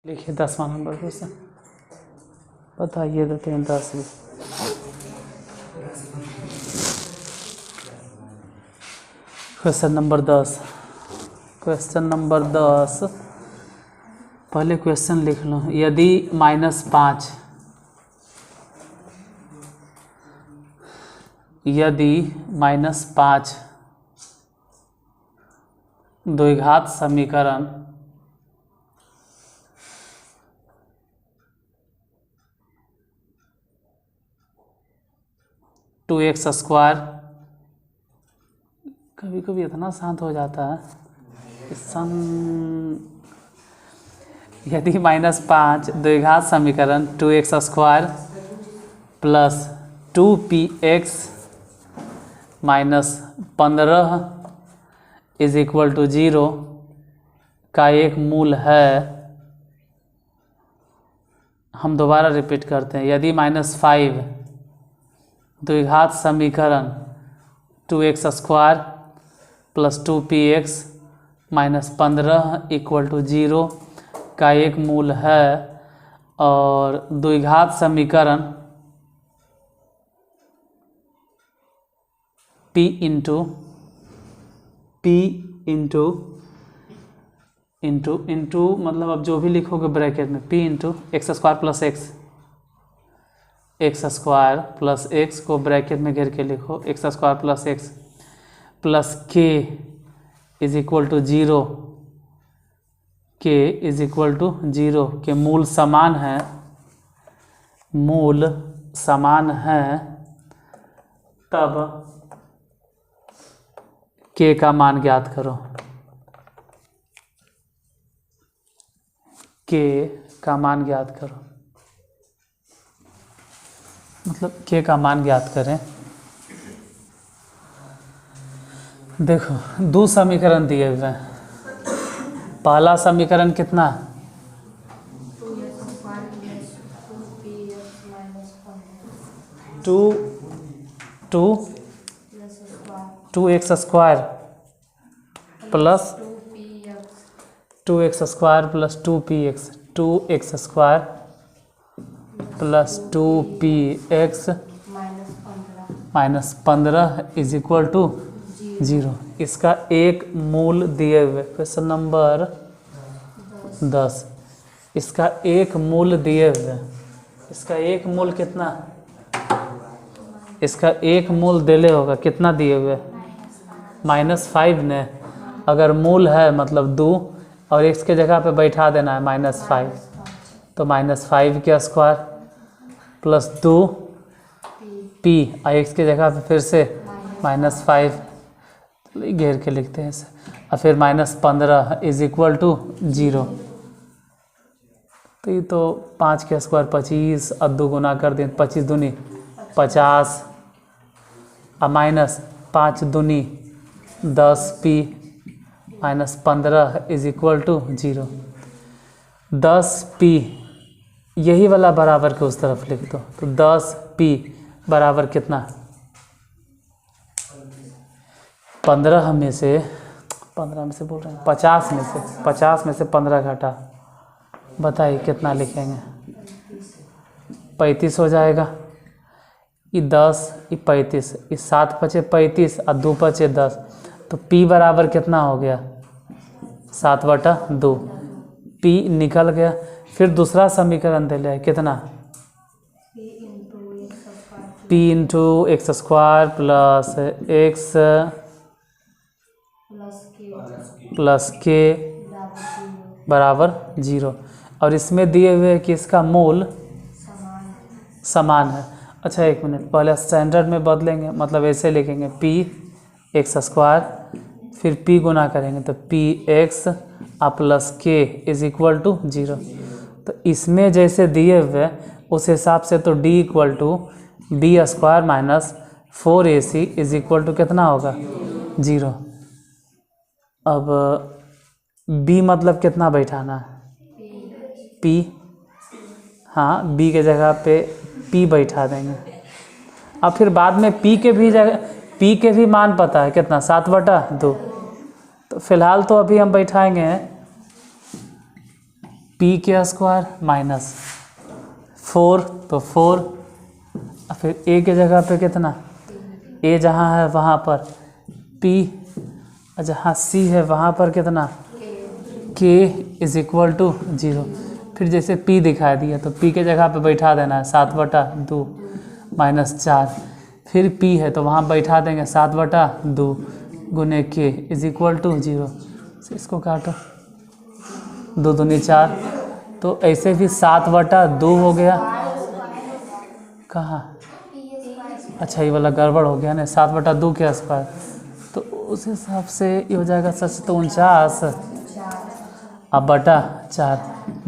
लिखिए 10वां number question बताइए देते हैं 10 भी। क्वेश्चन नंबर 10 पहले क्वेश्चन लिख लो। यदि -5 द्विघात समीकरण टू एक्स स्क्वायर, कभी कभी इतना शांत हो जाता है यदि -5 द्विघात समीकरण 2x square plus 2px minus 15 is equal to 0 का एक मूल है। हम दोबारा रिपीट करते हैं। यदि -5 द्विघात समीकरण 2x square plus 2px minus 15 equal to 0 का एक मूल है और द्विघात समीकरण p इंटू मतलब अब जो भी लिखोगे ब्रैकेट में p into x square plus x square plus x को ब्रैकेट में घेर के लिखो x square plus x plus के इज इक्वल टू 0 के मूल समान है तब के का मान ज्ञात करो। के का मान ज्ञात करो मतलब के का मान ज्ञात करें। देखो दो समीकरण दिए हुए हैं। पहला समीकरण कितना 2x square plus 2x square plus 2px 2x square plus 2px minus 15 is equal to 0। इसका एक मूल दिए हुए क्वेश्चन नंबर 10। इसका एक मूल दिए हुए। इसका एक मूल कितना, इसका एक मूल देले होगा कितना दिए हुए -5 ने। अगर मूल है मतलब 2 और x के जगह पे बैठा देना है -5 तो -5 के स्क्वायर प्लस 2p और x के जगह पे फिर से -5 घेर के लिखते हैं इसे और फिर -15 इज इक्वल टू 0। तो ये तो 5 के स्क्वायर 25 और 2 गुना कर दें 25 दूनी 50 और माइनस 5 दूनी 10p minus 15 is equal to 0। 10p यही वाला बराबर के उस तरफ लिख दो तो 10p बराबर कितना 15 में से बोल रहे हैं 50 में से 15 घटा बताइए कितना लिखेंगे 35 हो जाएगा। ये 10 ये 35 ये 7 बचे 35 और 2 बचे 10 तो p बराबर कितना हो गया 7/2 p निकल गया। फिर दूसरा समीकरण दे लिया कितना p into x square plus x plus के बराबर 0 और इसमें दिए हुए कि इसका मूल समान है। अच्छा एक मिनट पहले स्टैंडर्ड में बदलेंगे मतलब ऐसे लिखेंगे p एक्स स्क्वायर फिर p गुना करेंगे तो px प्लस के इज इक्वल टू 0। तो इसमें जैसे दिए हुए उस हिसाब से तो d equal to b square minus 4ac is equal to कितना होगा 0। अब b मतलब कितना बैठाना है p, हाँ b के जगह पे p बैठा देंगे। अब फिर बाद में p के भी मान पता है कितना 7/2 तो फिलहाल तो अभी हम बैठाएंगे पी के स्क्वायर माइनस 4 तो 4, फिर ए के जगह पे कितना, ए जहाँ है वहाँ पर पी, जहाँ सी है वहाँ पर कितना के इज इक्वल टू 0। फिर जैसे p दिखा दिया तो p के जगह पे बैठा देना है 7/2 माइनस 4, फिर p है तो वहाँ बैठा देंगे 7/2 गुने k इज इक्वल टू 0। इसको काटो, 2 दूनी 4, तो ऐसे भी 7/2 हो गया। कहाँ, अच्छा ये वाला गड़बड़ हो गया ना, 7/2 के स्क्वायर, तो उस हिसाब से ये हो जाएगा सच तो 49 अब बटा 4।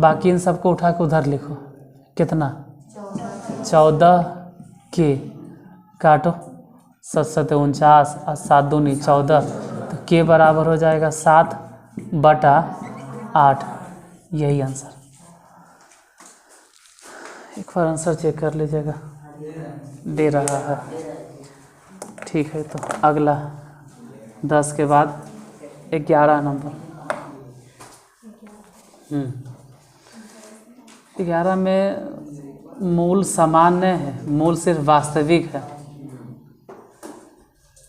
बाकी इन सबको उठा के उधर लिखो, कितना 14 के, काटो 7 49 और 7 दूनी 14, तो के बराबर हो जाएगा 7/8। यही आंसर। एक बार आंसर चेक कर लीजिएगा, दे रहा है। ठीक है, तो अगला 10 के बाद 11 नंबर। 11 में मूल सामान्य है, मूल सिर्फ वास्तविक है।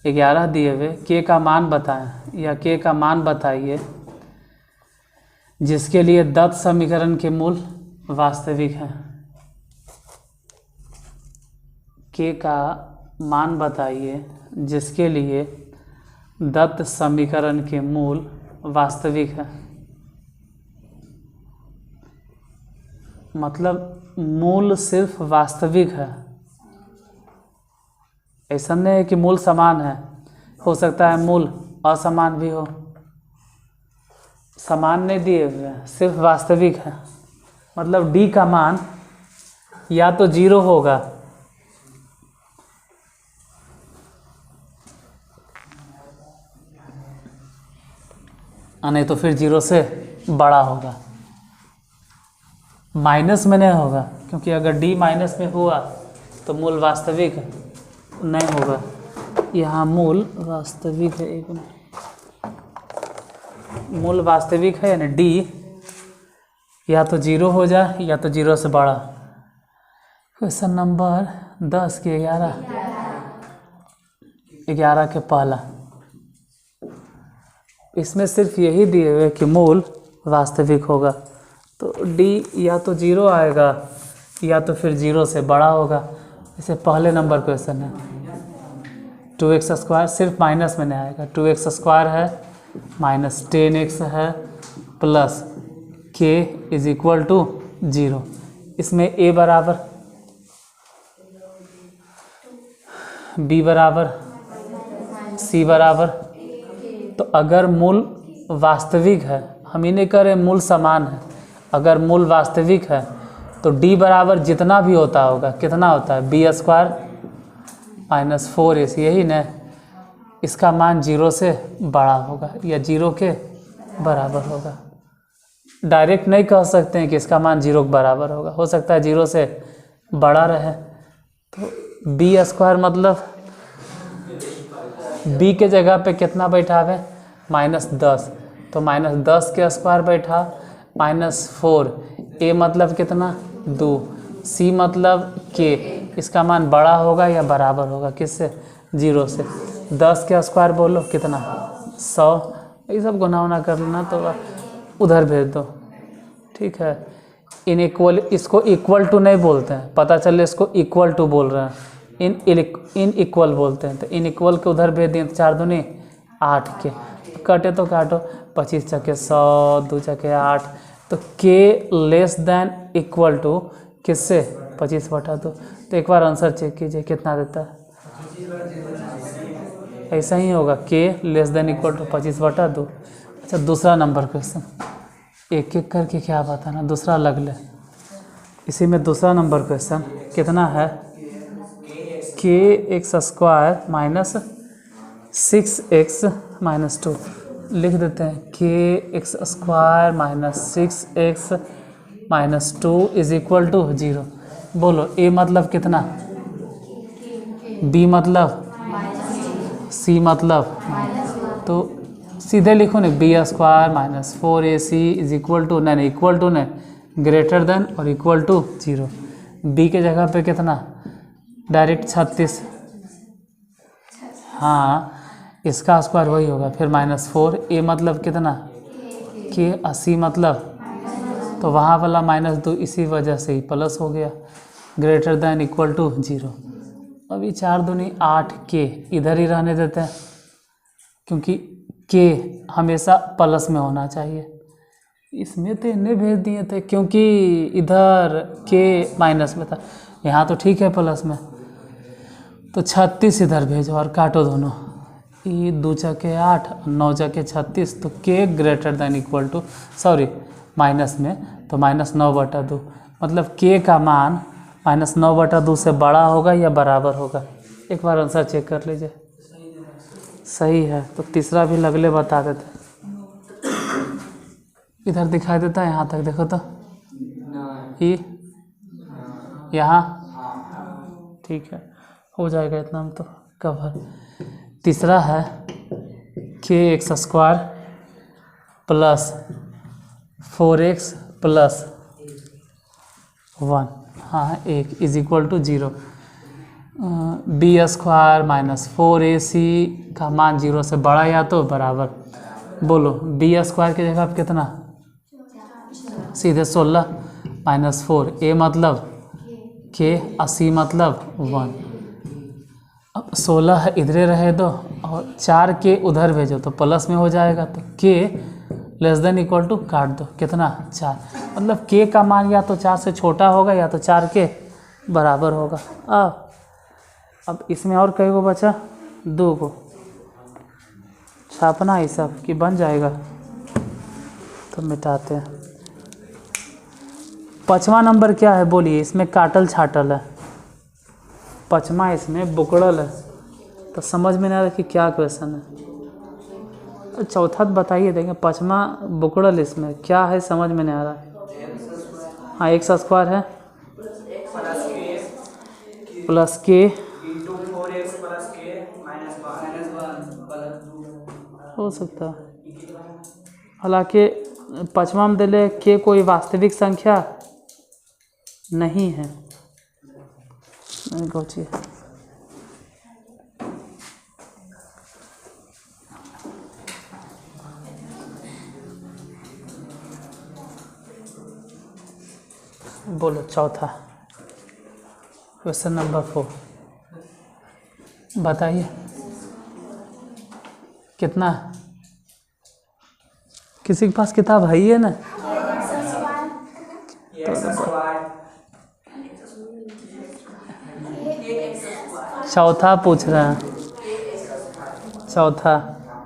11 दिए हुए के का मान बताएं या के का मान बताइए जिसके लिए दत्त समीकरण के मूल वास्तविक हैं। के का मान बताइए जिसके लिए दत्त समीकरण के मूल वास्तविक है। मतलब मूल सिर्फ वास्तविक है, ऐसा नहीं है कि मूल समान है, हो सकता है मूल असमान भी हो। समान नहीं दिए हुए हैं, सिर्फ वास्तविक है। मतलब d का मान या तो 0 होगा नहीं तो फिर 0 से बड़ा होगा। माइनस में नहीं होगा, क्योंकि अगर d माइनस में हुआ तो मूल वास्तविक नहीं होगा। यहाँ मूल वास्तविक है, एक मिनट, मूल वास्तविक है यानी d या तो 0 हो जाए या तो 0 से बड़ा। क्वेश्चन नंबर 10 के 11 के पहला, इसमें सिर्फ यही दिए हुए कि मूल वास्तविक होगा, तो d या तो 0 आएगा या तो फिर 0 से बड़ा होगा। इसे पहले नंबर क्वेश्चन है। 2x स्क्वायर सिर्फ माइनस में नहीं आएगा, 2x स्क्वायर है माइनस 10x है plus k is equal to 0। इसमें a बराबर, b बराबर, c बराबर। तो अगर मूल वास्तविक है, हम ही नहीं करें मूल समान है, अगर मूल वास्तविक है तो d बराबर जितना भी होता होगा, कितना होता है b स्क्वायर माइनस 4ac, यही न, इसका मान 0 से बड़ा होगा या 0 के बराबर होगा। डायरेक्ट नहीं कह सकते हैं कि इसका मान 0 के बराबर होगा, हो सकता है 0 से बड़ा रहे। तो b स्क्वायर मतलब b के जगह पे कितना बैठा है -10, तो -10 के स्क्वायर बैठा -4, a मतलब कितना 2, c मतलब k, इसका मान बड़ा होगा या बराबर होगा किससे 0 से। 10 के स्क्वायर बोलो कितना 100, ये सब गुना उना कर लेना तो उधर भेज दो। ठीक है, इनइक्वल, इसको इक्वल टू नहीं बोलते हैं, पता चले इसको इक्वल टू बोल रहे हैं, इन इक्वल बोलते हैं। तो इन इक्वल के उधर भेज दिए, 4 दूनी 8 के, कटे तो काटो, 25 चके 100, 2 चके 8, तो के लेस देन इक्वल टू किससे 25/2। तो एक बार आंसर चेक कीजिए कितना देता है, ऐसा ही होगा, के लेस देन इक्वल टू 25/2। अच्छा, दूसरा नंबर क्वेश्चन, एक एक करके क्या बताना, दूसरा लग ले। इसी में दूसरा नंबर क्वेश्चन कितना है, के एक्स स्क्वायर माइनस 6x माइनस 2, लिख देते हैं k x square minus 6x माइनस 2 इज इक्वल टू 0। बोलो a मतलब कितना, b मतलब, c मतलब, तो सीधे लिखो ना, b square minus 4ac is equal to, नहीं इक्वल टू नहीं, ग्रेटर देन और इक्वल टू 0। बी के जगह पे कितना, डायरेक्ट 36। हाँ, इसका स्क्वायर वही होगा, फिर -4। ए मतलब कितना, के 80 मतलब, तो वहाँ वाला -2 इसी वजह से ही प्लस हो गया, ग्रेटर देन इक्वल टू 0। अभी 4 दूनी 8 के इधर ही रहने देते हैं, क्योंकि के हमेशा प्लस में होना चाहिए। इसमें तो इन्हें भेज दिए थे क्योंकि इधर के माइनस में था, यहाँ तो ठीक है प्लस में, तो 36 इधर भेजो और काटो दोनों। ये 2 चके 8, 9 चके 36, तो k greater than equal to, sorry minus में, तो -9/2, मतलब के का मान -9/2 से बड़ा होगा या बराबर होगा। एक बार आंसर चेक कर लीजिए, सही है तो तीसरा भी लगले बता देते। इधर दिखाई देता है, यहाँ तक देखो तो, ये यहाँ, ठीक है, हो जाएगा इतना में तो कवर। तीसरा है kx² प्लस 4x प्लस 1, हाँ 1 is equal to 0। b² minus 4ac का मान 0 से बड़ा या तो बराबर। बोलो b² की जगह पे कितना, सीधे 16 -4, a मतलब k, 80 मतलब 1। अब 16 इधरे रहे दो और 4 के उधर भेजो तो प्लस में हो जाएगा, तो k less than equal to काट दो, कितना 4, मतलब k का मान या तो 4 से छोटा होगा या तो 4 के बराबर होगा। अब इसमें और कई को बचा, 2 को छापना ही सब कि बन जाएगा, तो मिटाते हैं। 5वां नंबर क्या है बोलिए, इसमें काटल छाटल है, 5वां इसमें बुकड़ल है, तो समझ में नहीं आ रहा कि क्या क्वेश्चन है। चौथा तो बताइए, देखें 5वां बुकड़ल इसमें क्या है, समझ में नहीं आ रहा। हाँ x² है प्लस के हो सकता है, हालांकि 5वां में दिले के कोई वास्तविक संख्या नहीं है, सोचिए बोलो। चौथा क्वेश्चन नंबर 4 बताइए कितना, किसी के पास किताब है ही है ना, चौथा पूछ रहे हैं, चौथा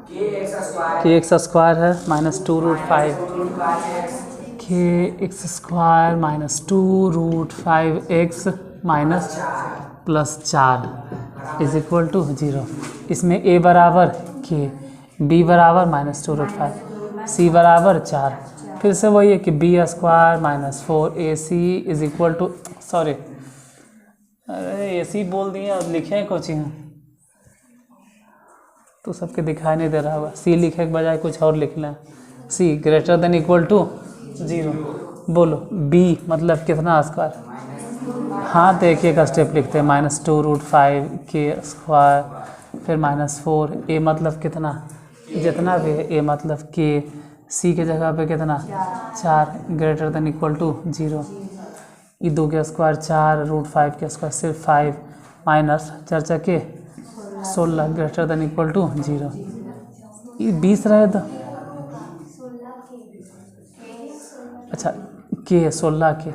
कि x² है -2√5, कि x² -2√5x minus plus 4 is equal to 0। इसमें a बराबर k, b बराबर -2√5, c बराबर 4। फिर से वही है कि b² -4ac is equal to, sorry अरे ac बोल दिए और लिखे हैं कुछ यहाँ, तो सबके दिखाई नहीं दे रहा होगा, c लिखे के बजाय कुछ और लिखना है, c greater than equal to 0। बोलो b मतलब कितना स्क्वायर, हाँ तो एक एक स्टेप लिखते हैं, -2√5k², फिर -4, a मतलब कितना, जितना भी है, a मतलब k, c के जगह पे कितना 4, ग्रेटर देन इक्वल टू 0। ये 2 के स्क्वायर 4, √5 के स्क्वायर सिर्फ 5, माइनस 4 चके 16, ग्रेटर देन इक्वल टू 0। ये 20 रहे तो, अच्छा के 16 के,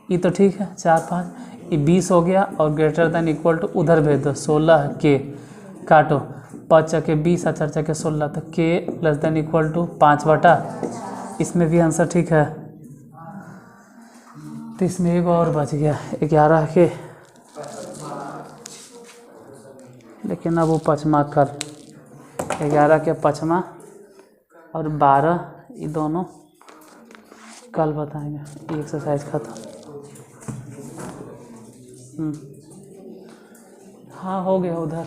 ये तो ठीक है 4 5, ये 20 हो गया और ग्रेटर देन इक्वल टू उधर भेज दो 16 के, काटो 5 चके 20 और 4 चके 16, तो के लेस देन इक्वल टू 5/, इसमें भी आंसर ठीक है। तो इसमें एक और बच गया 11 के, लेकिन अब वो 5वां कर, 11 के 5वां और 12 ये दोनों कल बताएंगे। ये एक्सरसाइज खत्म। हाँ हो गया उधर।